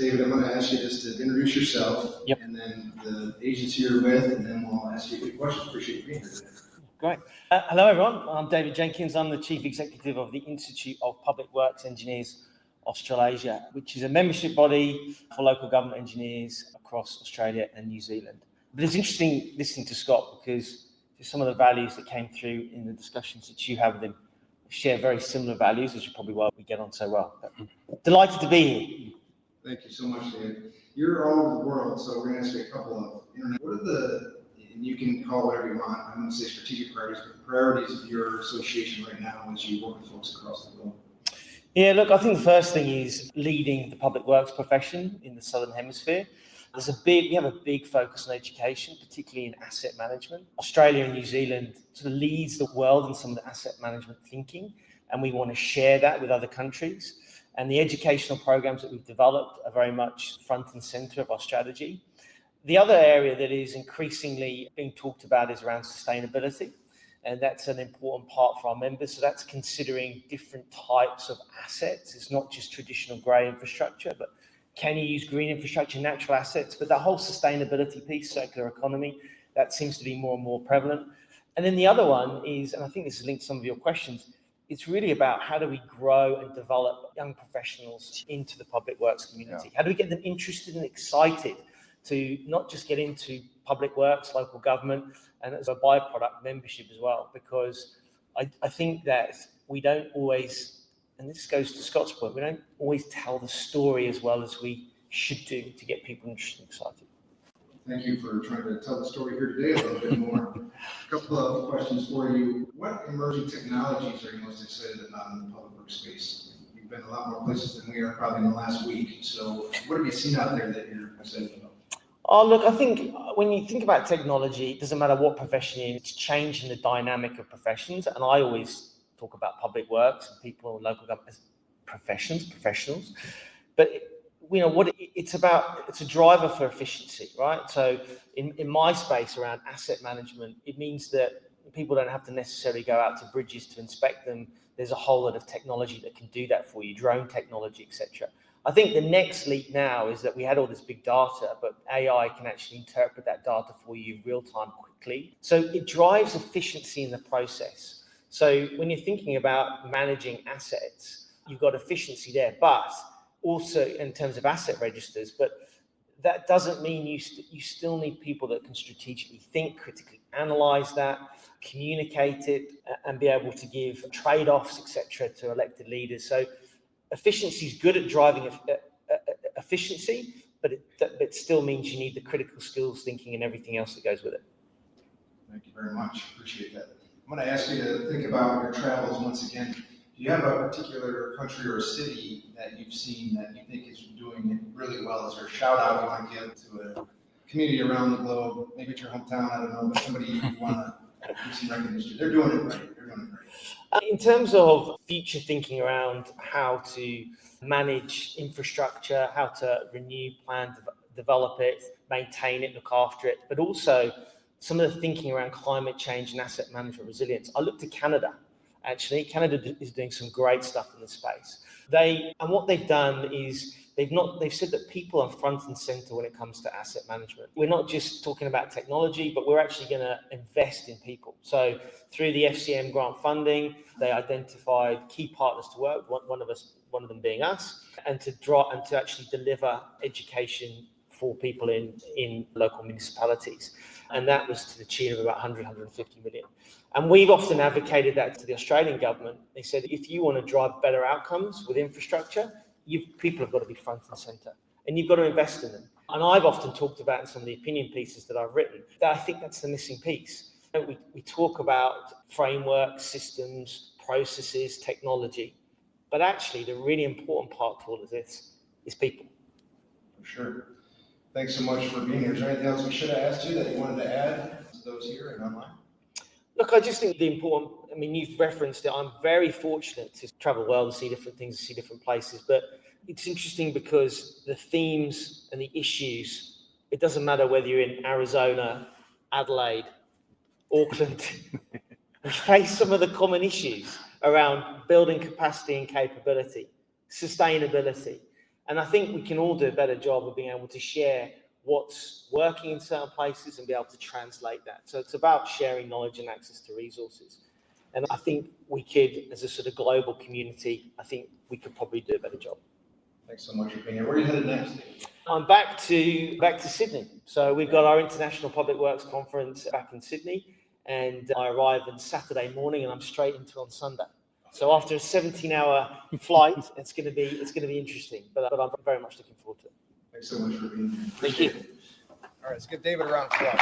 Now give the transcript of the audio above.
David, I'm going to ask you just to introduce yourself. Yep. And then the agency you're with, and then we'll ask you a few questions. Appreciate you being here today. Great. Hello, everyone. I'm David Jenkins. I'm the Chief Executive of the Institute of Public Works Engineers Australasia, which is a membership body for local government engineers across Australia and New Zealand. But it's interesting listening to Scott because some of the values that came through in the discussions that you have with him share very similar values, which is probably why we get on so well. But delighted to be here. Thank you so much, David. You're all over the world, so we're going to ask you a couple of internet. What are the, and you can call it whatever you want, I'm going to say strategic priorities, but the priorities of your association right now as you work with folks across the globe? Yeah, look, I think the first thing is leading the public works profession in the Southern Hemisphere. We have a big focus on education, particularly in asset management. Australia and New Zealand sort of leads the world in some of the asset management thinking, and we want to share that with other countries. And the educational programs that we've developed are very much front and center of our strategy. The other area that is increasingly being talked about is around sustainability. And that's an important part for our members. So that's considering different types of assets. It's not just traditional grey infrastructure, but can you use green infrastructure, natural assets? But that whole sustainability piece, circular economy, that seems to be more and more prevalent. And then the other one is, and I think this is linked to some of your questions, it's really about how do we grow and develop young professionals into the public works community? Yeah. How do we get them interested and excited to not just get into public works, local government, and as a byproduct, membership as well? Because I think that we don't always, and this goes to Scott's point, we don't always tell the story as well as we should do to get people interested and excited. Thank you for trying to tell the story here today a little bit more. A couple of questions for you. What emerging technologies are you most excited about in the public works space? You've been a lot more places than we are probably in the last week. So what have you seen out there that you're excited about? Oh, look, I think when you think about technology, it doesn't matter what profession you're in, it's changing the dynamic of professions. And I always talk about public works and people in local government as professionals. But you know what it's about, it's a driver for efficiency, right? So in my space around asset management, it means that people don't have to necessarily go out to bridges to inspect them. There's a whole lot of technology that can do that for you, drone technology, etc. I think the next leap now is that we had all this big data, but AI can actually interpret that data for you real time quickly. So it drives efficiency in the process. So when you're thinking about managing assets, you've got efficiency there, but also in terms of asset registers, but that doesn't mean you still need people that can strategically think, critically analyze that, communicate it, and be able to give trade-offs, etc., to elected leaders. So efficiency is good at driving efficiency, but it still means you need the critical skills, thinking, and everything else that goes with it. Thank you very much. Appreciate that. I'm going to ask you to think about your travels once again. Do you have a particular country or a city that you've seen that you think is doing it really well? Is there a shout out you want to give to a community around the globe? Maybe it's your hometown, I don't know, but somebody you want to give some recognition. They're doing it right. They're doing it great. In terms of future thinking around how to manage infrastructure, how to renew, plan, develop it, maintain it, look after it, but also some of the thinking around climate change and asset management resilience, I look to Canada. Actually, Canada is doing some great stuff in the space. What they've done is they've said that people are front and center when it comes to asset management. We're not just talking about technology, but we're actually going to invest in people. So through the FCM grant funding, they identified key partners to work, one of them being us, and to actually deliver education for people in local municipalities. And that was to the tune of about 150 million. And we've often advocated that to the Australian government. They said, if you want to drive better outcomes with infrastructure, people have got to be front and center, and you've got to invest in them. And I've often talked about in some of the opinion pieces that I've written, that I think that's the missing piece. We talk about frameworks, systems, processes, technology, but actually the really important part to all of this is people. For sure. Thanks so much for being here. Is there anything else we should have asked you that you wanted to add to those here and online? Look, I just think you've referenced it. I'm very fortunate to travel well and see different things, see different places. But it's interesting because the themes and the issues, it doesn't matter whether you're in Arizona, Adelaide, Auckland, we face some of the common issues around building capacity and capability, sustainability. And I think we can all do a better job of being able to share what's working in certain places and be able to translate that. So it's about sharing knowledge and access to resources. And I think we could, as a sort of global community, I think we could probably do a better job. Thanks so much for being here. Where are you headed next? I'm back to Sydney. So we've got our International Public Works Conference back in Sydney, and I arrive on Saturday morning, and I'm straight into on Sunday. So after a 17-hour flight, it's going to be interesting, but I'm very much looking forward to it. Thanks so much for being here. Thank you. All right, let's give David a round of applause.